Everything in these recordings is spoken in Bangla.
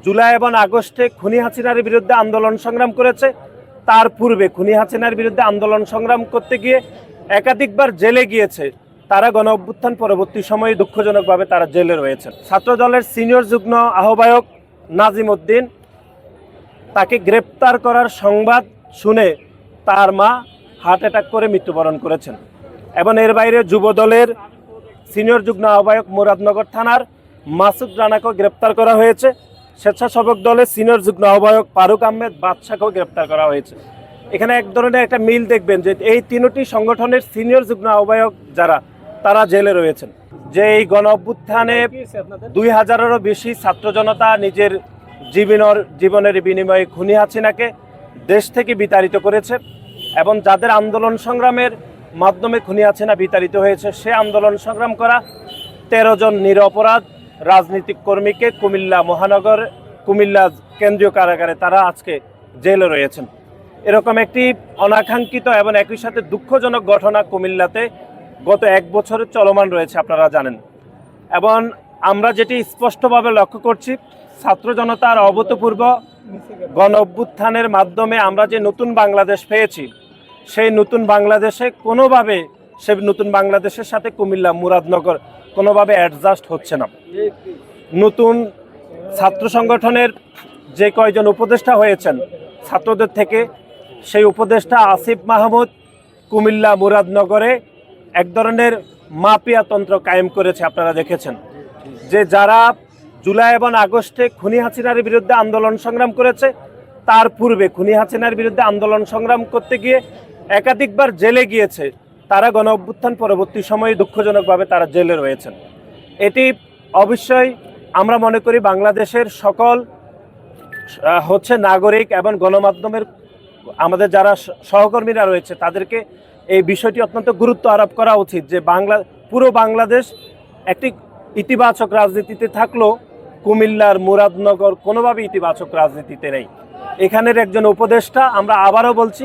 জুলাই এবং আগস্টে খুনি হাসিনার বিরুদ্ধে আন্দোলন সংগ্রাম করেছে, তার পূর্বে খুনি হাসিনার বিরুদ্ধে আন্দোলন সংগ্রাম করতে গিয়ে একাধিকবার জেলে গিয়েছে, তারা গণ অভ্যুত্থান পরবর্তী সময়ে দুঃখজনকভাবে তারা জেলে রয়েছেন। ছাত্র দলের সিনিয়র যুগ্ম আহ্বায়ক নাজিম উদ্দিন, তাকে গ্রেপ্তার করার সংবাদ শুনে তার মা হার্ট অ্যাটাক করে মৃত্যুবরণ করেছেন। এবং এর বাইরে যুব দলের সিনিয়র যুগ্ম আহ্বায়ক মুরাদনগর থানার মাসুদ রানাকেও গ্রেপ্তার করা হয়েছে। স্বেচ্ছাসেবক দলের সিনিয়র যুগ্ম আহ্বায়ক ফারুক আহমেদ বাদশাকেও গ্রেপ্তার করা হয়েছে। এখানে এক ধরনের একটা মিল দেখবেন যে এই তিনটি সংগঠনের সিনিয়র যুগ্ম আহ্বায়ক যারা, তারা জেলে রয়েছেন। যে এই গণ অভ্যুত্থানে 2000-এরও বেশি ছাত্র জনতা নিজের জীবনের বিনিময়ে খুনি হাসিনাকে দেশ থেকে বিতাড়িত করেছে, এবং যাদের আন্দোলন সংগ্রামের মাধ্যমে খুনি হাসিনা বিতাড়িত হয়েছে, সে আন্দোলন সংগ্রাম করা 13 জন নিরপরাধ রাজনৈতিক কর্মীকে কুমিল্লা কেন্দ্রীয় কারাগারে তারা আজকে জেলে রয়েছেন। এরকম একটি অনাকাঙ্ক্ষিত এবং একই সাথে দুঃখজনক ঘটনা কুমিল্লাতে গত 1 বছরে চলমান রয়েছে, আপনারা জানেন। এবং আমরা যেটি স্পষ্টভাবে লক্ষ্য করছি, ছাত্র জনতার অভূতপূর্ব গণ অভ্যুত্থানের মাধ্যমে আমরা যে নতুন বাংলাদেশ পেয়েছি, সেই নতুন বাংলাদেশে নতুন বাংলাদেশের সাথে কুমিল্লা মুরাদনগর কোনোভাবে অ্যাডজাস্ট হচ্ছে না। নতুন ছাত্র সংগঠনের যে কয়জন উপদেষ্টা হয়েছেন ছাত্রদের থেকে, সেই উপদেষ্টা আসিফ মাহমুদ কুমিল্লা মুরাদনগরে এক ধরনের মাফিয়াতন্ত্র কায়েম করেছে। আপনারা দেখেছেন যে যারা জুলাই এবং আগস্টে খুনি হাসিনার বিরুদ্ধে আন্দোলন সংগ্রাম করেছে, তার পূর্বে খুনি হাসিনার বিরুদ্ধে আন্দোলন সংগ্রাম করতে গিয়ে একাধিকবার জেলে গিয়েছে, তারা গণ অভ্যুত্থান পরবর্তী সময়ে দুঃখজনকভাবে তারা জেলে রয়েছেন। এটি অবশ্যই আমরা মনে করি বাংলাদেশের সকল নাগরিক এবং গণমাধ্যমের আমাদের যারা সহকর্মীরা রয়েছে, তাদেরকে এই বিষয়টি অত্যন্ত গুরুত্ব আরোপ করা উচিত যে পুরো বাংলাদেশ একটি ইতিবাচক রাজনীতিতে থাকলেও কুমিল্লার মুরাদনগর কোনোভাবে ইতিবাচক রাজনীতিতে নেই। এখানের একজন উপদেষ্টা, আমরা আবারও বলছি,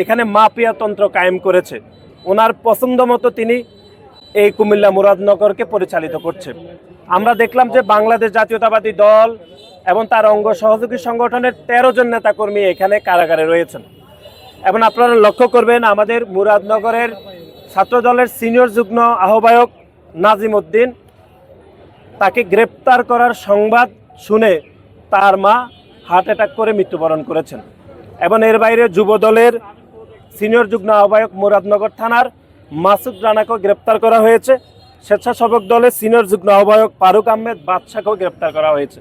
এখানে মাফিয়াতন্ত্র কায়েম করেছে। ওনার পছন্দ মতো তিনি এই কুমিল্লা মুরাদনগরকে পরিচালিত করছে। আমরা দেখলাম যে বাংলাদেশ জাতীয়তাবাদী দল এবং তার অঙ্গ সহযোগী সংগঠনের 13 জন নেতাকর্মী এখানে কারাগারে রয়েছেন। এবং আপনারা লক্ষ্য করবেন, আমাদের মুরাদনগরের ছাত্র দলের সিনিয়র যুগ্ম আহ্বায়ক নাজিম উদ্দিন, তাকে গ্রেপ্তার করার সংবাদ শুনে তার মা হার্ট অ্যাটাক করে মৃত্যুবরণ করেছেন। এবং এর বাইরে যুব দলের সিনিয়র যুগ্ম আহ্বায়ক মুরাদনগর থানার মাসুদ রানাকেও গ্রেপ্তার করা হয়েছে। স্বেচ্ছাসেবক দলের সিনিয়র যুগ্ম আহ্বায়ক ফারুক আহমেদ বাদশাকেও গ্রেপ্তার করা হয়েছে।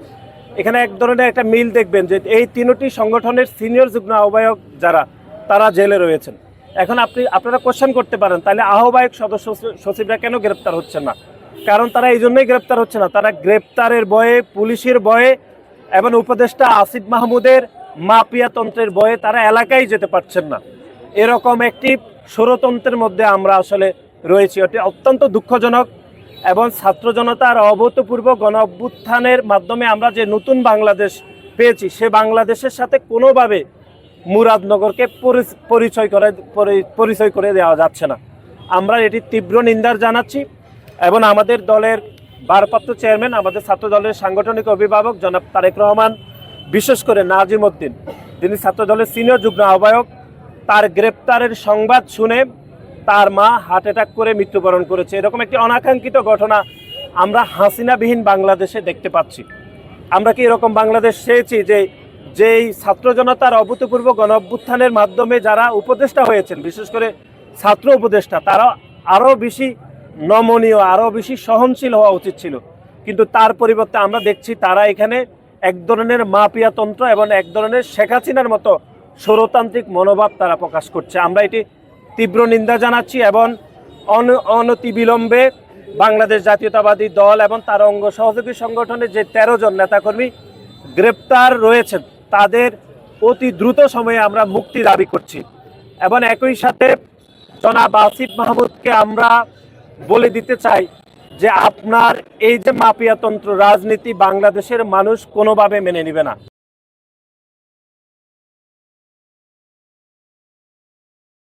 এখানে এক ধরনের একটা মিল দেখবেন যে এই তিনটি সংগঠনের সিনিয়র যুগ্ম আহ্বায়ক যারা, তারা জেলে রয়েছেন। এখন আপনারা কোশ্চেন করতে পারেন, তাহলে আহ্বায়ক সদস্য সচিবরা কেন গ্রেপ্তার হচ্ছেন না? কারণ তারা এই জন্যই গ্রেপ্তার হচ্ছে না, তারা গ্রেপ্তারের ভয়ে, পুলিশের ভয়ে এবং উপদেষ্টা আসিফ মাহমুদের মাফিয়াতন্ত্রের ভয়ে তারা এলাকায় যেতে পারছেন না। এরকম একটি ষড়যন্ত্রের মধ্যে আমরা আসলে রয়েছি। এটি অত্যন্ত দুঃখজনক। এবং ছাত্র জনতার অভূতপূর্ব গণ অভ্যুত্থানের মাধ্যমে আমরা যে নতুন বাংলাদেশ পেয়েছি, সে বাংলাদেশের সাথে কোনোভাবে মুরাদনগরকে পরিচয় করে দেওয়া যাচ্ছে না। আমরা এটি তীব্র নিন্দা জানাচ্ছি। এবং আমাদের দলের ভারপ্রাপ্ত চেয়ারম্যান, আমাদের ছাত্র দলের সাংগঠনিক অভিভাবক জনাব তারেক রহমান, বিশেষ করে নাজিম উদ্দিন, যিনি ছাত্র দলের সিনিয়র যুগ্ম আহ্বায়ক, তার গ্রেপ্তারের সংবাদ শুনে তার মা হার্ট অ্যাটাক করে মৃত্যুবরণ করেছে। এরকম একটি অনাকাঙ্ক্ষিত ঘটনা আমরা হাসিনাবিহীন বাংলাদেশে দেখতে পাচ্ছি। আমরা কি এরকম বাংলাদেশ চেয়েছি যেই ছাত্র জনতার অভূতপূর্ব গণ অভ্যুত্থানের মাধ্যমে যারা উপদেষ্টা হয়েছেন, বিশেষ করে ছাত্র উপদেষ্টা, তারা আরও বেশি নমনীয়, আরও বেশি সহনশীল হওয়া উচিত ছিল। কিন্তু তার পরিবর্তে আমরা দেখছি তারা এখানে এক ধরনের মাফিয়াতন্ত্র এবং এক ধরনের শেখ হাসিনার মতো স্বৈরতান্ত্রিক মনোভাব তারা প্রকাশ করছে। আমরা এটি তীব্র নিন্দা জানাচ্ছি এবং অনতিবিলম্বে বাংলাদেশ জাতীয়তাবাদী দল এবং তার অঙ্গ সহযোগী সংগঠনের যে 13 জন নেতাকর্মী গ্রেপ্তার রয়েছেন, তাদের অতি দ্রুত সময়ে আমরা মুক্তি দাবি করছি। এবং একই সাথে জনাব আসিফ মাহমুদকে আমরা বলে দিতে চাই যে আপনার এই যে মাফিয়াতন্ত্র রাজনীতি বাংলাদেশের মানুষ কোনোভাবে মেনে নেবে না।